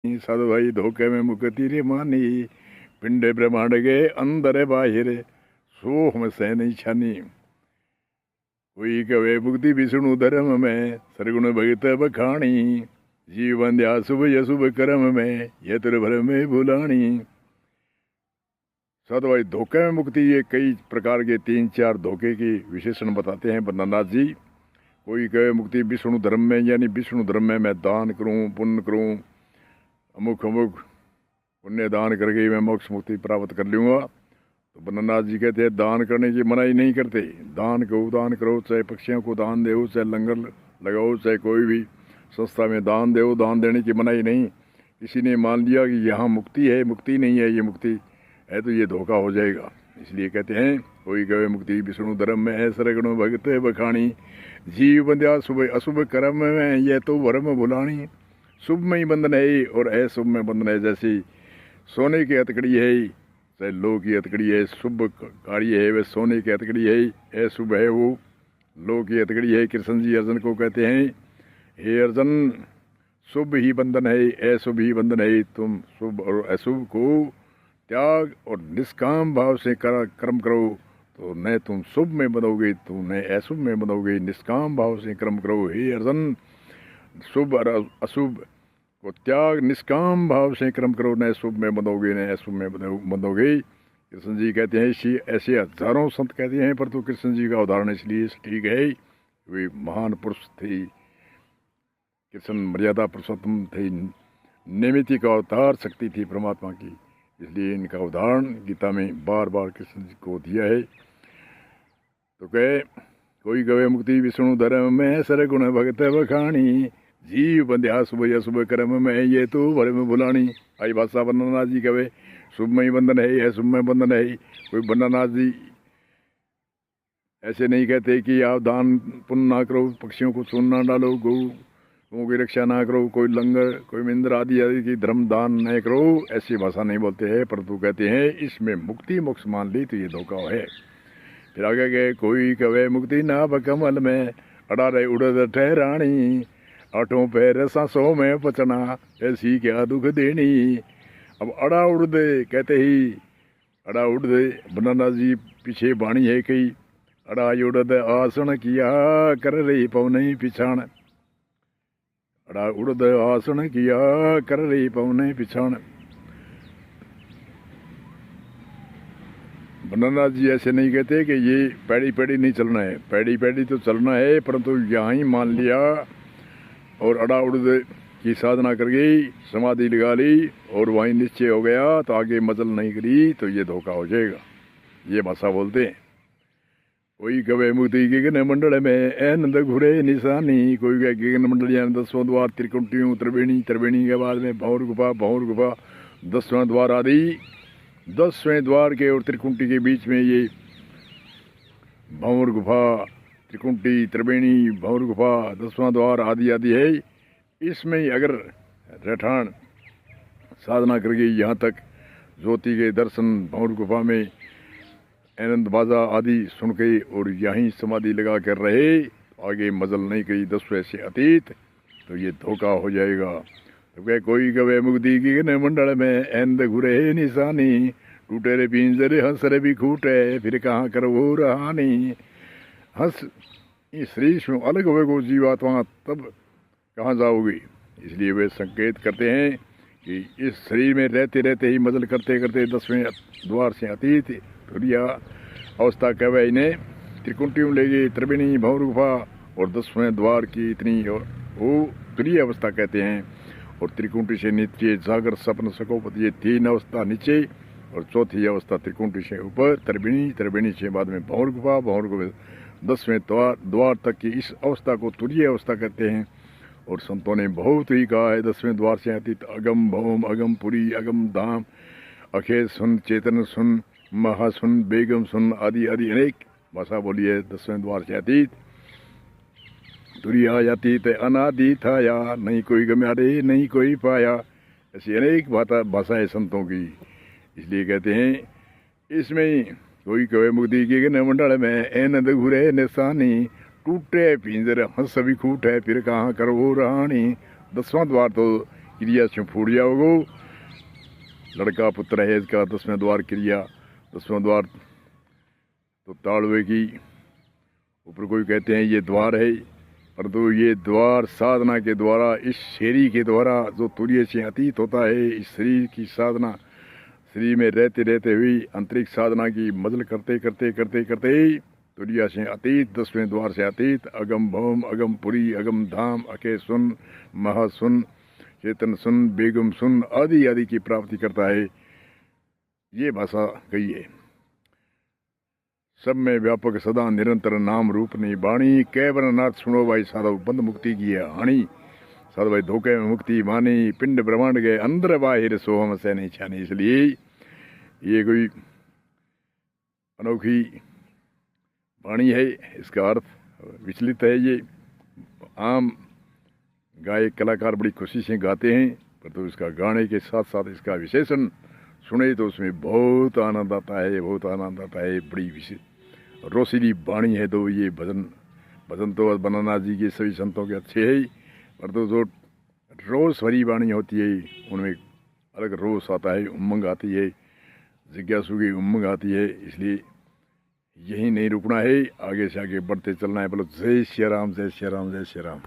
साधु भाई धोखे में मुक्ति रे मानी, पिंडे ब्रह्मांड के अंदर बाहिर सो हम सह नहीं छानी। कोई कवे मुक्ति विष्णु धर्म में सरगुण भगत बखानी, जीवन दया शुभ यशुभ कर्म में यत्र भर में भुलानी। साधु भाई धोखे में मुक्ति ये कई प्रकार के 3-4 धोखे की विशेषण बताते हैं बन्नानाथ जी। कोई कहे मुक्ति विष्णु धर्म में, यानी विष्णु धर्म में मैं दान करूं, पुण्य करूं, अमुक अमुक पुण्य दान करके मैं मोक्ष मुक्ति प्राप्त कर लूँगा। तो बन्नानाथ जी कहते हैं दान करने की मनाही नहीं करते। दान करो, चाहे पक्षियों को दान दो, चाहे लंगर लगाओ, चाहे कोई भी संस्था में दान दो, दान देने की मनाही नहीं। किसी ने मान लिया कि यहाँ मुक्ति है, मुक्ति नहीं है, ये मुक्ति है, तो ये धोखा हो जाएगा। इसलिए कहते हैं कोई कहे मुक्ति विष्णु धर्म में है सरगुण भगत बखानी, जीव बंध्या शुभ अशुभ कर्म में यह तो भरम भुलानी। शुभ में ही बंधन है और अशुभ में बंधन है। जैसे सोने की हथकड़ी है, चाहे लोह की हथकड़ी है, शुभ कार्य है वह सोने की हथकड़ी है, अशुभ है वो लोह की हथकड़ी है। कृष्ण जी अर्जुन को कहते हैं, हे अर्जुन शुभ ही बंधन है, अशुभ ही बंधन है। तुम शुभ और अशुभ को त्याग और निष्काम भाव से कर्म करो, तो न तुम शुभ में बंधोगे, तो न अशुभ में बंधोगे। निष्काम भाव से कर्म करो हे अर्जुन, शुभ और अशुभ को त्याग निष्काम भाव से कर्म करो, न शुभ में बंधोगे न अशुभ में बंधोगे। कृष्ण जी कहते हैं ऐसे हजारों संत कहते हैं, पर तो कृष्ण जी का उदाहरण इसलिए ठीक है, वे महान पुरुष थे। कृष्ण मर्यादा पुरुषोत्तम थे, निमित्ति का अवतार शक्ति थी परमात्मा की, इसलिए इनका उदाहरण गीता में बार बार कृष्ण जी को दिया है। तो कहे कोई कवे मुक्ति विष्णु धर्म में सरगुण भगत बखानी, जीव बंध्या शुभ या शुभ कर्म में ये तो भरम भुलानी। आई भाषा बन्नानाथ जी कहे शुभ में ही बंधन है, शुभ में बंधन है। कोई बन्नानाथ जी ऐसे नहीं कहते कि आप दान पुण्य ना करो, पक्षियों को चून ना डालो, गौ की रक्षा ना करो, कोई लंगर कोई मिंद्र आदि आदि की धर्म दान नहीं करो, ऐसी भाषा नहीं बोलते हैं। परंतु कहते हैं इसमें मुक्ति मोक्ष मान ली तो ये धोखा है। फिर आगे गए कोई कवे मुक्ति ना बकमल में अड़ा रहे उड़द ठहरानी, आठों पैर सांसों में पचना ऐसी क्या दुख देनी। अब अड़ा उड़ दे कहते ही अड़ा उड़ दे, बन्नानाथ जी पीछे बाणी है कई, अड़ा उड़द आसन किया कर रही पवने पिछाण, अड़ा उड़द आसन किया कर रही पवने पिछाण। बन्नानाथ जी ऐसे नहीं कहते कि ये पैड़ी पैड़ी नहीं चलना है, पैड़ी पैड़ी तो चलना है, परंतु यहाँ ही मान लिया और अड़ा उड़द की साधना कर गई, समाधि लगा ली और वहीं निश्चय हो गया, तो आगे मजल नहीं करी तो ये धोखा हो जाएगा। ये भाषा बोलते हैं। कोई कवे मुक्ति गगन मंडल में आनंद घुरे निशानी, कोई कहे गगन मंडल यानी 10वां द्वार, त्रिकुटियों त्रिवेणी, त्रिवेणी के बाद में भौर गुफा 10वां द्वार आदि, 10वें द्वार के और त्रिकुंटी के बीच में ये भंवर गुफा, त्रिकुंटी, त्रिवेणी, भंवर गुफा, 10वां द्वार आदि आदि है। इसमें अगर रहठान साधना करके यहाँ तक ज्योति के दर्शन भंवर गुफा में आनंद बाजा आदि सुन के और यहीं समाधि लगा कर रहे, आगे मजल नहीं करी 10वें से अतीत, तो ये धोखा हो जाएगा। तो कहे कोई कवे मुक्ति की न मंडल में आनंद घुरे निशानी, टूटे रे पिंजरे हंस रे भी खूटे फिर कहाँ कर वो रहानी। हंस इस शरीर में अलग हो जीवात्मा तब कहाँ जाओगी, इसलिए वे संकेत करते हैं कि इस शरीर में रहते रहते ही मजल करते करते 10वें द्वार से अतीत तुरीय अवस्था कहवे इन्हें त्रिकुंटियों ले गई, त्रिवेणी, भंवर गुफा और 10वें द्वार की इतनी और वो तुरीय अवस्था कहते हैं। और त्रिकुंटी से नीचे जागर सपन सकोपत, ये 3 अवस्था नीचे और चौथी अवस्था त्रिकुंटी से ऊपर, त्रिवेणी, त्रिवेणी से बाद में भंवर गुफा, भंवर गुफा 10वें द्वार तक की इस अवस्था को तुरीय अवस्था कहते हैं। और संतों ने बहुत ही कहा है 10वें द्वार से अतीत अगम भौम, अगम पुरी, अगम धाम, अखेर सुन, चेतन सुन, महासुन, बेगम सुन आदि आदि अनेक भाषा बोली है। 10वें द्वार से अतीत तुरिया अतीत अनादि था या नहीं कोई गम्यारे नहीं कोई पाया, ऐसी अनेक भाषा है संतों की। इसलिए कहते हैं इसमें कोई कवे मुक्ति के न मंडल में आनंद घुरे निशानी, टूटे पिंजर हंस भी खूट है फिर कहाँ कर वो रहानी। 10वां द्वार तो क्रिया से फूट जाओगो। लड़का पुत्र है इसका 10वें द्वार क्रिया, 10वां द्वार तो ताड़वे की ऊपर कोई कहते हैं ये द्वार है, परंतु ये द्वार साधना के द्वारा, इस शरीर के द्वारा जो तुरीय से अतीत होता है, इस शरीर की साधना, शरीर में रहते रहते हुई अंतरिक्ष साधना की मजल करते करते करते करते तुरिया से अतीत, 10वें द्वार से अतीत, अगम भौम, अगम पुरी, अगम धाम, अके सुन, महासुन, चेतन सुन, बेगम सुन आदि आदि की प्राप्ति करता है। ये भाषा कही है। सब में व्यापक सदा निरंतर नाम रूप नहीं बाणी, कैवन नाथ सुनो भाई साधव बंद मुक्ति की है हानि। साधु भाई धोखे में मुक्ति मानी, पिंड ब्रह्मांड गए अंदर बाहिर सोहम से नहीं छानी। इसलिए ये कोई अनोखी वाणी है, इसका अर्थ विचलित है। ये आम गायक कलाकार बड़ी खुशी से गाते हैं, पर तो इसका गाने के साथ साथ इसका विशेषण सुने तो उसमें बहुत आनंद आता है, बहुत आनंद आता है। बड़ी विशेष रोशीली वाणी है। तो ये भजन तो बनाना जी के सभी संतों के अच्छे है, पर तो जो रोष भरी वाणी होती है उनमें अलग रोष आता है, उमंग आती है, जिज्ञासु की उमंग आती है। इसलिए यही नहीं रुकना है, आगे से आगे बढ़ते चलना है। बोलो जय श्री राम, जय श्री राम, जय श्री राम।